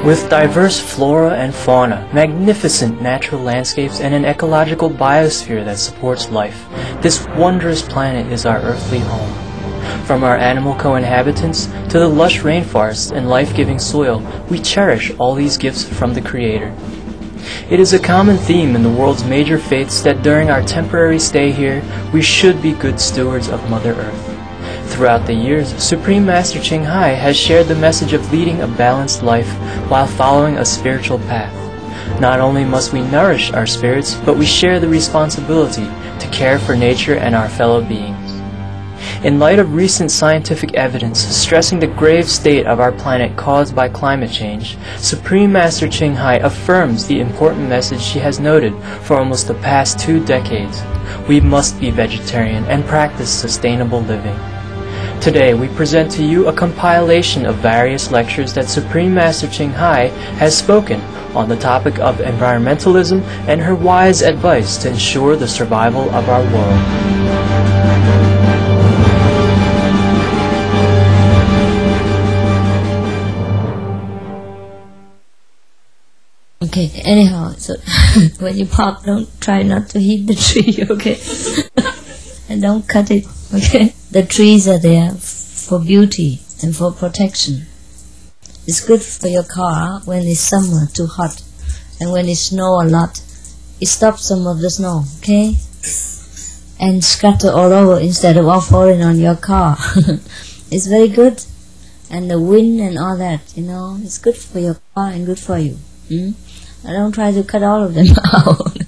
With diverse flora and fauna, magnificent natural landscapes, and an ecological biosphere that supports life, this wondrous planet is our earthly home. From our animal co-inhabitants to the lush rainforests and life-giving soil, we cherish all these gifts from the Creator. It is a common theme in the world's major faiths that during our temporary stay here, we should be good stewards of Mother Earth. Throughout the years, Supreme Master Ching has shared the message of leading a balanced life while following a spiritual path. Not only must we nourish our spirits, but we share the responsibility to care for nature and our fellow beings. In light of recent scientific evidence stressing the grave state of our planet caused by climate change, Supreme Master Ching affirms the important message she has noted for almost the past 2 decades. We must be vegetarian and practice sustainable living. Today we present to you a compilation of various lectures that Supreme Master Ching has spoken on the topic of environmentalism and her wise advice to ensure the survival of our world. Okay, anyhow, so when you pop, don't try not to hit the tree, okay? And don't cut it, okay? The trees are there for beauty and for protection. It's good for your car when it's summer, too hot. And when it snows a lot, it stops some of the snow, okay? And scatter all over instead of all falling on your car. It's very good. And the wind and all that, it's good for your car and good for you. I don't try to cut all of them out.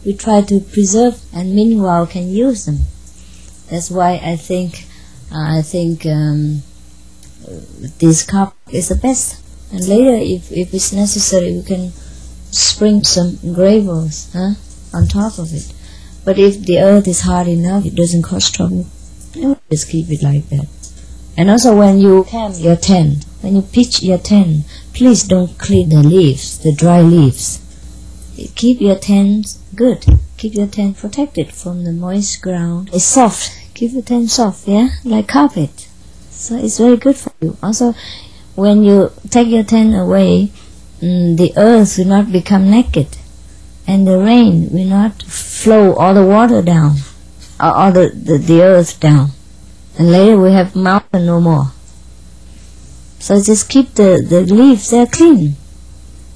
We try to preserve and meanwhile can use them. That's why I think this cup is the best. And later, if it's necessary, we can sprinkle some gravels on top of it. But if the earth is hard enough, it doesn't cause trouble. Just keep it like that. And also when you camp your tent, when you pitch your tent, please don't clean the leaves, the dry leaves. Keep your tent good. Keep your tent protected from the moist ground. It's soft. Keep your tent soft, like carpet. So it's very good for you. Also, when you take your tent away, the earth will not become naked, and the rain will not flow all the water down, or all the earth down. And later we have mountain no more. So just keep the leaves, they're clean.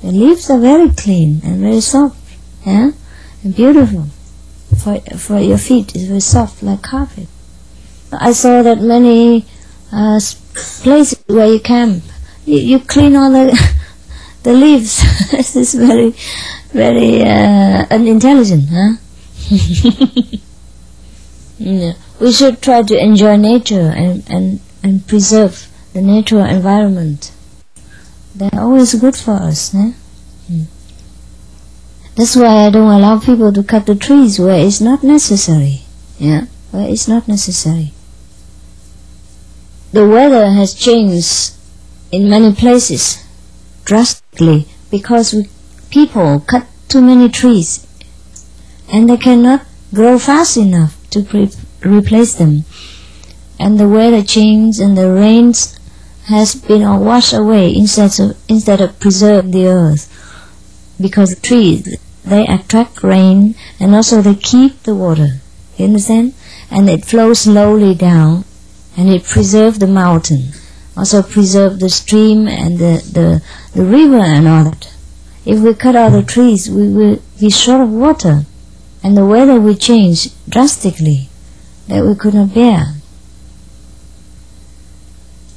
The leaves are very clean and very soft, and beautiful. For your feet, it's very soft like carpet. I saw that many places where you camp, you clean all the leaves. This is very, very unintelligent, Yeah. We should try to enjoy nature and preserve the natural environment. They're always good for us. That's why I don't allow people to cut the trees where it's not necessary. Where it's not necessary. The weather has changed in many places drastically because people cut too many trees and they cannot grow fast enough to replace them. And the weather change and the rains has been all washed away instead of preserve the earth, because the trees, they attract rain and also they keep the water, you understand? And it flows slowly down and it preserves the mountain, also preserve the stream and the river and all that. If we cut all the trees, we will be short of water and the weather will change drastically that we could not bear.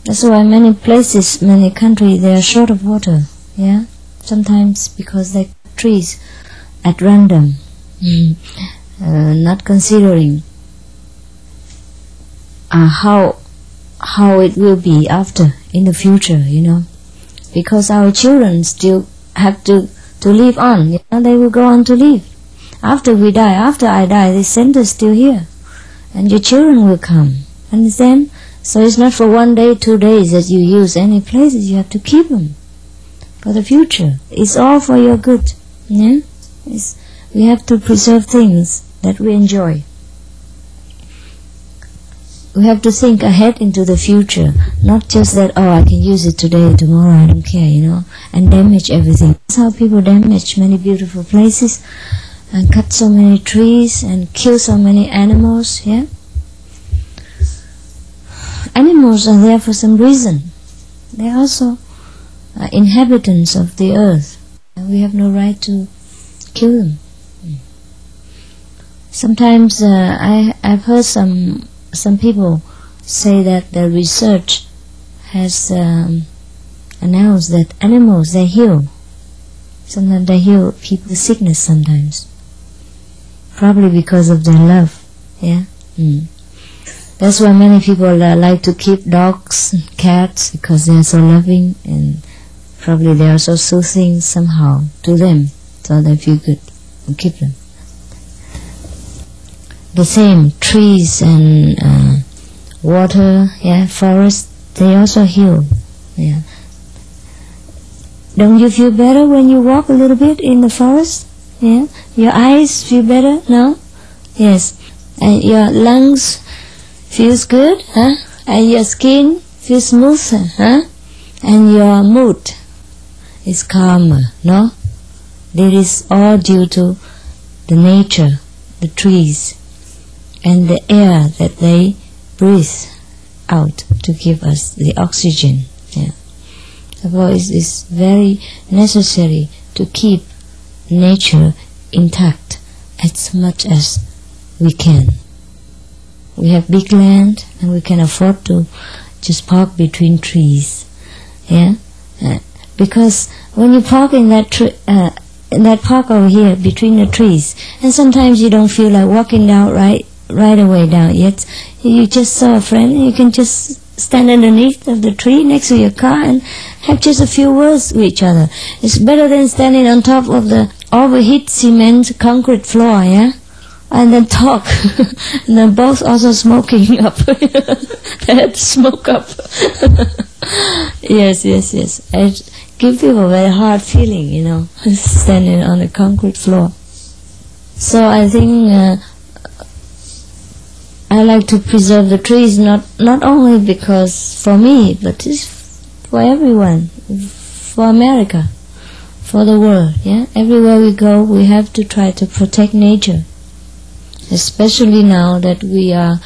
That's why many places, many countries, they are short of water. Sometimes because they cut trees at random, not considering how it will be after in the future, because our children still have to live on. They will go on to live after we die. After I die, the center is still here, and your children will come. Understand? So it's not for 1 day, 2 days that you use any places. You have to keep them for the future. It's all for your good. We have to preserve things that we enjoy. We have to think ahead into the future, Not just that, oh, I can use it today, tomorrow I don't care, and damage everything. That's how people damage many beautiful places and cut so many trees and kill so many animals, yeah? Animals are there for some reason. They are also inhabitants of the earth, and we have no right to kill them. Sometimes I've heard some people say that the research has announced that animals, they heal. Sometimes they heal people's sickness sometimes. Probably because of their love, yeah? That's why many people like to keep dogs and cats, because they are so loving, and probably they are so soothing somehow to them, so they feel good and keep them. The same, trees and water, yeah, forests, they also heal, yeah. Don't you feel better when you walk a little bit in the forest? Yeah, your eyes feel better, no? Yes, and your lungs feels good, huh? And your skin feels smoother, huh? And your mood is calmer, no? This is all due to the nature, the trees, and the air that they breathe out to give us the oxygen. Yeah. Therefore, it is very necessary to keep nature intact as much as we can. We have big land, and we can afford to just park between trees. Yeah, because when you park in that park over here between the trees, and sometimes you don't feel like walking down right away down. Yet you just saw a friend, you can just stand underneath of the tree next to your car and have just a few words with each other. It's better than standing on top of the overheat cement concrete floor, yeah, and then talk. And then both also smoking up. They had to smoke up. Yes. It gives people a very hard feeling, standing on a concrete floor. So I think I like to preserve the trees, not only because for me, but it's for everyone, for America, for the world. Yeah, everywhere we go, we have to try to protect nature. Especially now that we are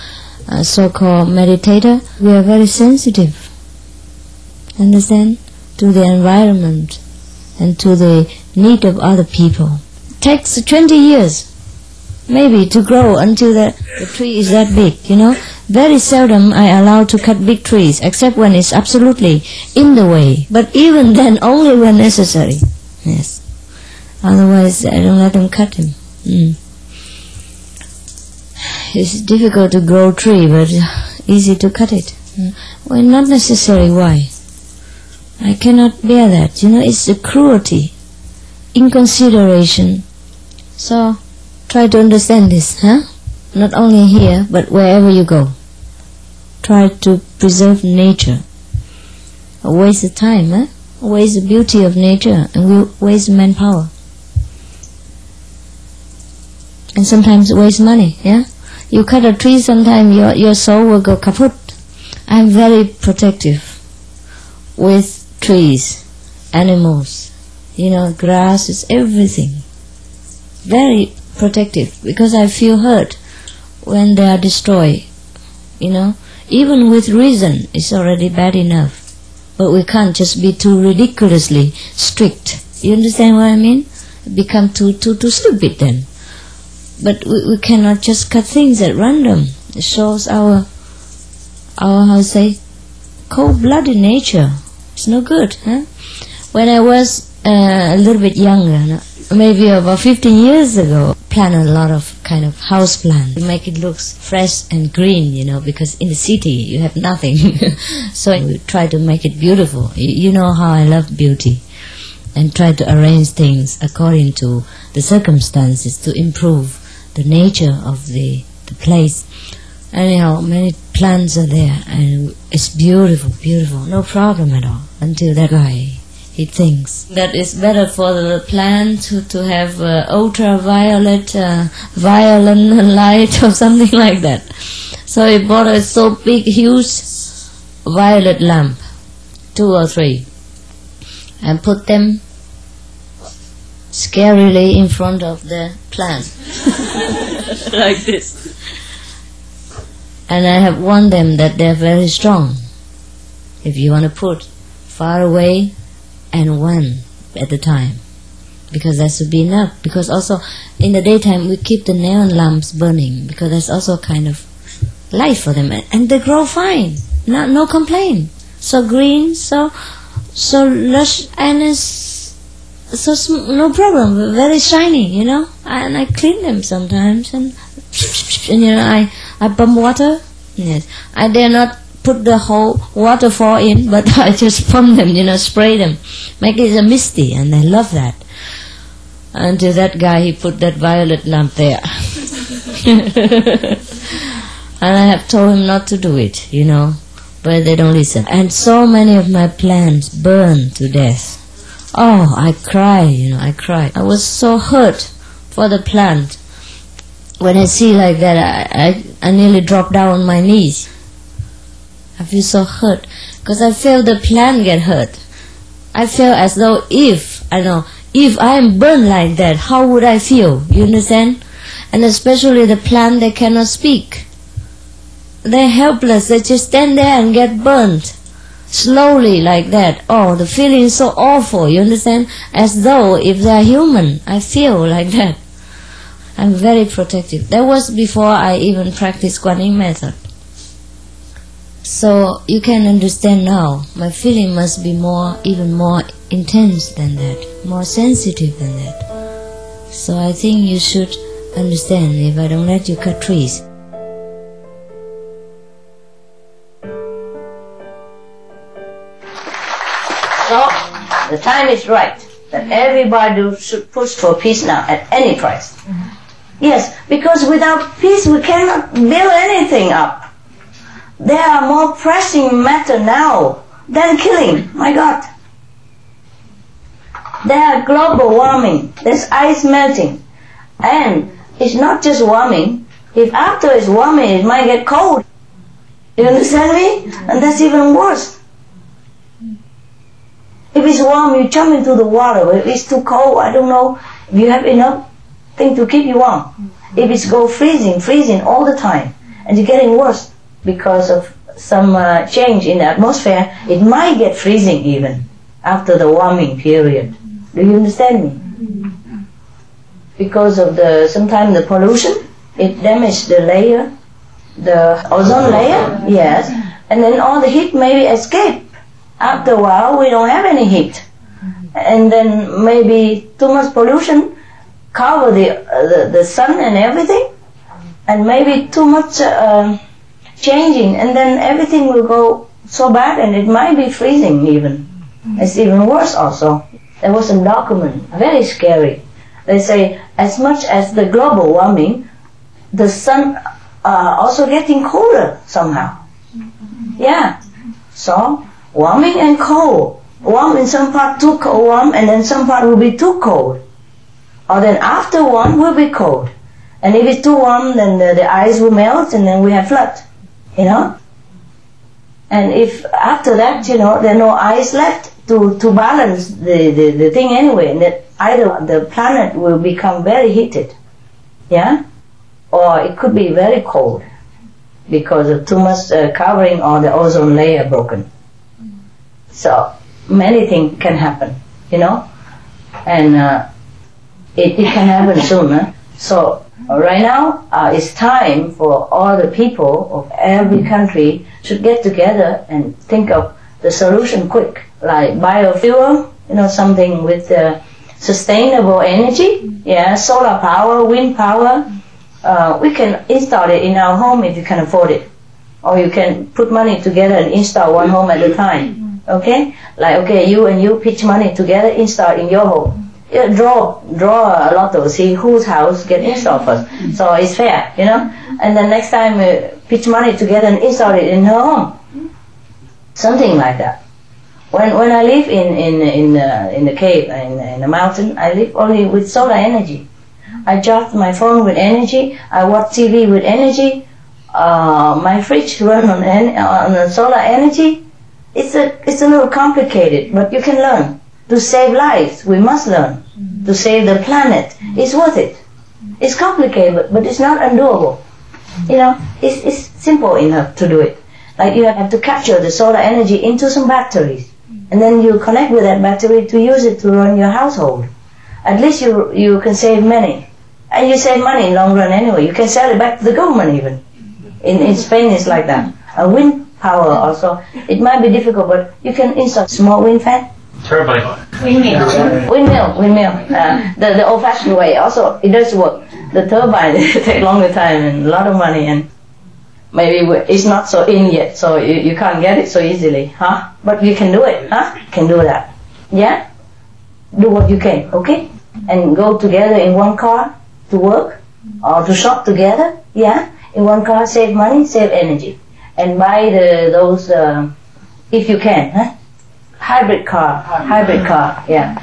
so-called meditator, we are very sensitive, understand, to the environment and to the need of other people. It takes 20 years, maybe, to grow until the tree is that big, Very seldom I allow to cut big trees, except when it's absolutely in the way. But even then, only when necessary. Yes. Otherwise, I don't let them cut them. It's difficult to grow a tree, but easy to cut it. Well, not necessary. Why? I cannot bear that. It's a cruelty, inconsideration. So, try to understand this, huh? Not only here, but wherever you go. Try to preserve nature. Waste the time, huh? Waste the beauty of nature, and we waste manpower. And sometimes waste money, yeah? You cut a tree, sometimes your soul will go kaput. I'm very protective with trees, animals, grass is everything. Very protective, because I feel hurt when they are destroyed. Even with reason, it's already bad enough. But we can't just be too ridiculously strict. You understand what I mean? Become too stupid then. But we cannot just cut things at random. It shows our how to say, cold-blooded nature. It's no good, huh? When I was a little bit younger, maybe about 15 years ago, planted a lot of kind of house plants to make it look fresh and green, because in the city you have nothing. So we try to make it beautiful. You know how I love beauty, and try to arrange things according to the circumstances to improve the nature of the place. Anyhow, many plants are there, and it's beautiful, no problem at all, until that guy, he thinks that it's better for the plant to have ultraviolet, violent light or something like that. So he bought a so big, huge violet lamp, 2 or 3, and put them scarily in front of the plant, like this. And I have warned them that they're very strong. If you want to put far away and one at a time, because that should be enough. Because also in the daytime we keep the neon lamps burning, because that's also kind of light for them, and they grow fine, no complaint. So green, so lush, and it's no problem, very shiny, you know. And I clean them sometimes, and you know, I pump water. Yes, I dare not put the whole waterfall in, but I just pump them, you know, spray them, make it a misty, and I love that. Until that guy, he put that violet lamp there. And I have told him not to do it, you know, but they don't listen. And so many of my plants burn to death. Oh, I cry, you know, I cry. I was so hurt for the plant. When I see like that, I nearly drop down on my knees. I feel so hurt, because I feel the plant get hurt. I feel as though if I am burned like that, how would I feel? You understand? And especially the plant, they cannot speak. They're helpless. They just stand there and get burnt slowly like that. Oh, the feeling is so awful. You understand? As though if they are human, I feel like that. I'm very protective. That was before I even practiced Guanyin method. So you can understand now, my feeling must be even more intense than that, more sensitive than that. So I think you should understand if I don't let you cut trees. So the time is right that everybody should push for peace now at any price. Yes, because without peace we cannot build anything up. There are more pressing matter now than killing, my God. There are global warming, there's ice melting. And it's not just warming, if after it's warming it might get cold. You understand me? And that's even worse. If it's warm, you jump into the water. If it's too cold, I don't know if you have enough thing to keep you warm. If it's go freezing all the time, and it's getting worse because of some change in the atmosphere, it might get freezing even after the warming period. Do you understand me? Because of sometimes the pollution, it damages the layer, the ozone layer, yes, and then all the heat maybe escape. After a while, we don't have any heat, and then maybe too much pollution cover the sun and everything, and maybe too much changing, and then everything will go so bad, and it might be freezing even. It's even worse also. There was a document, very scary. They say as much as the global warming, the sun also getting colder somehow. Yeah. So warming and cold. Warm in some part too cold, warm, and then some part will be too cold. Or then after warm will be cold. And if it's too warm, then the ice will melt, and then we have flood. You know? And if after that, you know, there's no ice left to balance the thing anyway, and that either the planet will become very heated, yeah, or it could be very cold because of too much covering, or the ozone layer broken. So many things can happen, you know, and it can happen soon. Huh? So right now it's time for all the people of every country should get together and think of the solution quick, like biofuel, you know, something with sustainable energy, yeah, solar power, wind power. We can install it in our home if you can afford it, or you can put money together and install one home at a time. Okay, like okay, you and you pitch money together, install in your home. Yeah, draw a lotto, see whose house get installed first. So it's fair, you know. And then next time pitch money together and install it in her home. Something like that. When I live in the cave in the mountain, I live only with solar energy. I charge my phone with energy. I watch TV with energy. my fridge run on solar energy. It's a little complicated, but you can learn. To save lives, we must learn. To save the planet, it's worth it. It's complicated, but it's not undoable. You know, it's simple enough to do it. Like you have to capture the solar energy into some batteries, and then you connect with that battery to use it to run your household. At least you can save money. And you save money in long run anyway. You can sell it back to the government even. In Spain it's like that. Wind power also. It might be difficult, but you can install small wind fan. Turbine. Windmill. The old-fashioned way. Also, it does work. The turbine take longer time and a lot of money, and maybe it's not so in yet, so you can't get it so easily, huh? But you can do it, huh? Can do that. Yeah? Do what you can, okay? And go together in one car to work or to shop together, yeah? In one car, save money, save energy. And buy those, if you can, huh? Hybrid car, yeah.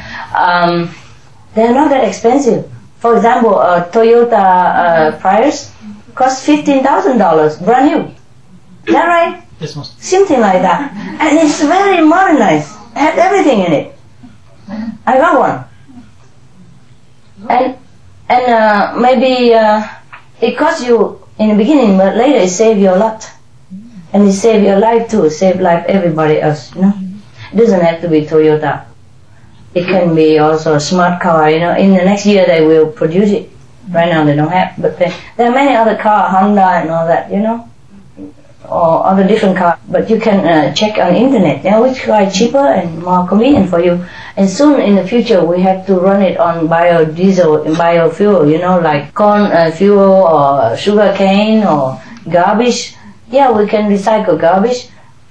They're not that expensive. For example, a Toyota Prius costs $15,000, brand new. Is that right? Yes, ma'am. Something like that. And it's very modernized. It has everything in it. I got one. And maybe it costs you in the beginning, but later it saves you a lot. And it saves your life too, save life everybody else, you know. It doesn't have to be Toyota. It can be also a smart car, you know. In the next year they will produce it. Right now they don't have, but there are many other cars, Honda and all that, you know, or other different cars. But you can check on the internet, you know, which car is cheaper and more convenient for you. And soon in the future we have to run it on biodiesel and biofuel, you know, like corn fuel or sugar cane or garbage. Yeah, we can recycle garbage.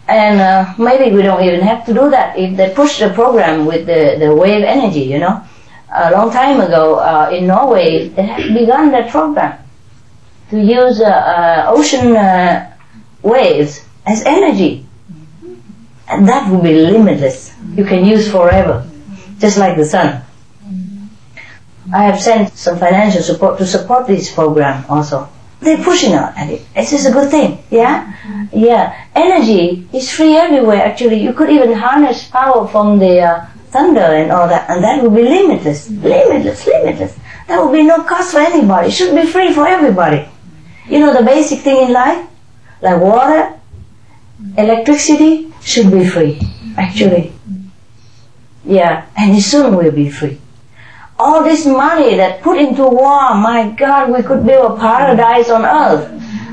And maybe we don't even have to do that if they push the program with the wave energy, you know. A long time ago in Norway, they had begun that program to use ocean waves as energy. And that will be limitless. You can use forever, just like the sun. I have sent some financial support to support this program also. They're pushing out at it. It's just a good thing, yeah? Yeah. Energy is free everywhere, actually. You could even harness power from the thunder and all that, and that would be limitless. Limitless. That would be no cost for anybody. It should be free for everybody. You know, the basic thing in life, like water, electricity, should be free, actually. Yeah, and it soon will be free. All this money that put into war, my God, we could build a paradise on earth.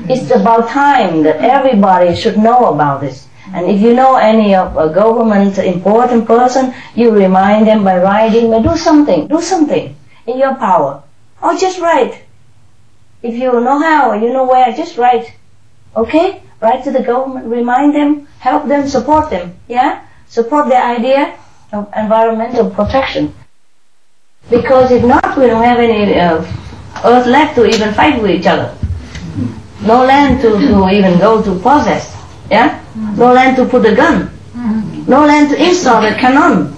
It's about time that everybody should know about this. And if you know any of a government important person, you remind them by writing, but do something in your power. Or just write. If you know how, you know where, just write. Okay? Write to the government, remind them, help them, support them. Yeah? Support their idea of environmental protection. Because if not, we don't have any earth left to even fight with each other. No land to even go to possess. Yeah? No land to put a gun. No land to install a cannon.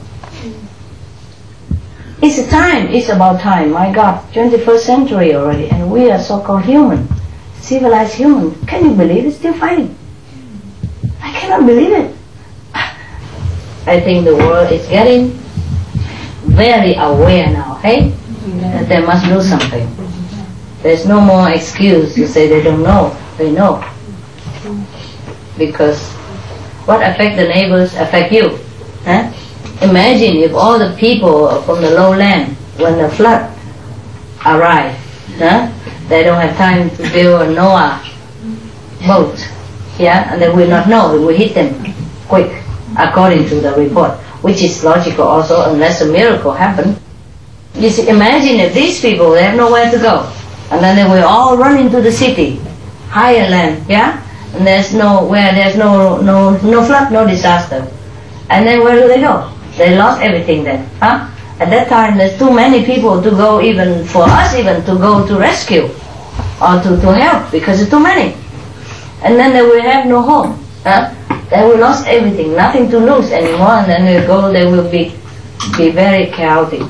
It's time. It's about time. My God, 21st century already, and we are so-called human, civilized human. Can you believe it? Still fighting. I cannot believe it. I think the world is getting very aware now, hey? That they must do something. There's no more excuse to say they don't know. They know. Because what affects the neighbors affect you. Huh? Imagine if all the people from the lowland, when the flood arrives, huh? They don't have time to build a Noah boat. Yeah? And they will not know. It will hit them quick, according to the report. Which is logical also, unless a miracle happens. You see, imagine if these people, they have nowhere to go, and then they will all run into the city, higher land, yeah? And there's no flood, no disaster. And then where do they go? They lost everything then, huh? At that time, there's too many people to go, even for us even, to go to rescue, or to help, because it's too many. And then they will have no home, huh? They will lose everything, nothing to lose anymore, and then they will be very chaotic.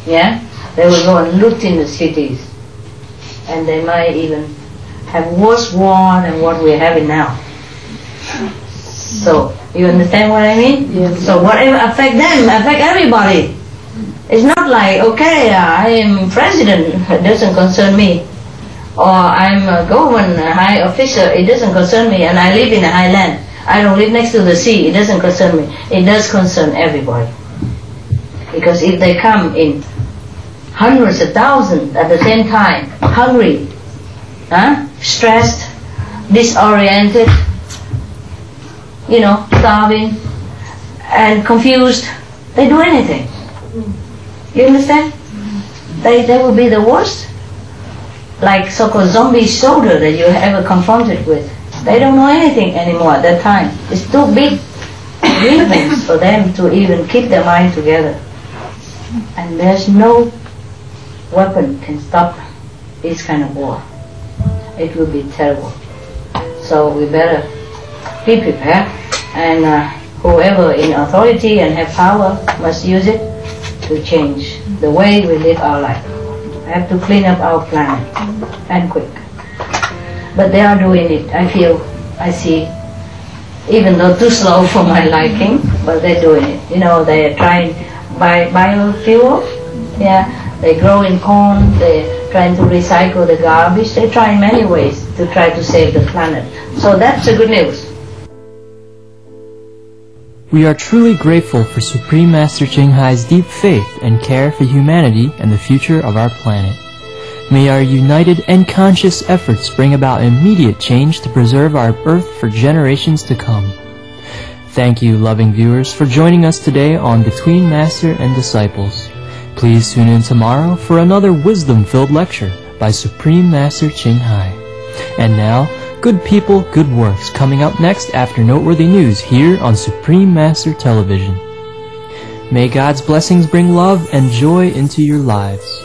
Yeah? They will go and loot in the cities. And they might even have worse war than what we're having now. So, you understand what I mean? Yes. So whatever affect them, affect everybody. It's not like, okay, I am president, it doesn't concern me. Or I'm a government high officer, it doesn't concern me, and I live in a highland. I don't live next to the sea, it doesn't concern me. It does concern everybody. Because if they come in hundreds of thousands at the same time, hungry, stressed, disoriented, starving, and confused, they do anything. You understand? They will be the worst. Like so-called zombie soldier that you ever confronted with. They don't know anything anymore at that time. It's too big grievance for them to even keep their mind together. And there's no weapon can stop this kind of war. It will be terrible. So we better be prepared, and whoever in authority and have power must use it to change the way we live our life. We have to clean up our planet, and quick. But they are doing it. I see, even though too slow for my liking, but they're doing it. They are trying biofuel. Yeah, they grow in corn. They're trying to recycle the garbage. They try in many ways to try to save the planet. So that's the good news. We are truly grateful for Supreme Master Ching Hai's deep faith and care for humanity and the future of our planet. May our united and conscious efforts bring about immediate change to preserve our Earth for generations to come. Thank you, loving viewers, for joining us today on Between Master and Disciples. Please tune in tomorrow for another wisdom-filled lecture by Supreme Master Ching Hai. And now, Good People, Good Works, coming up next after noteworthy news here on Supreme Master Television. May God's blessings bring love and joy into your lives.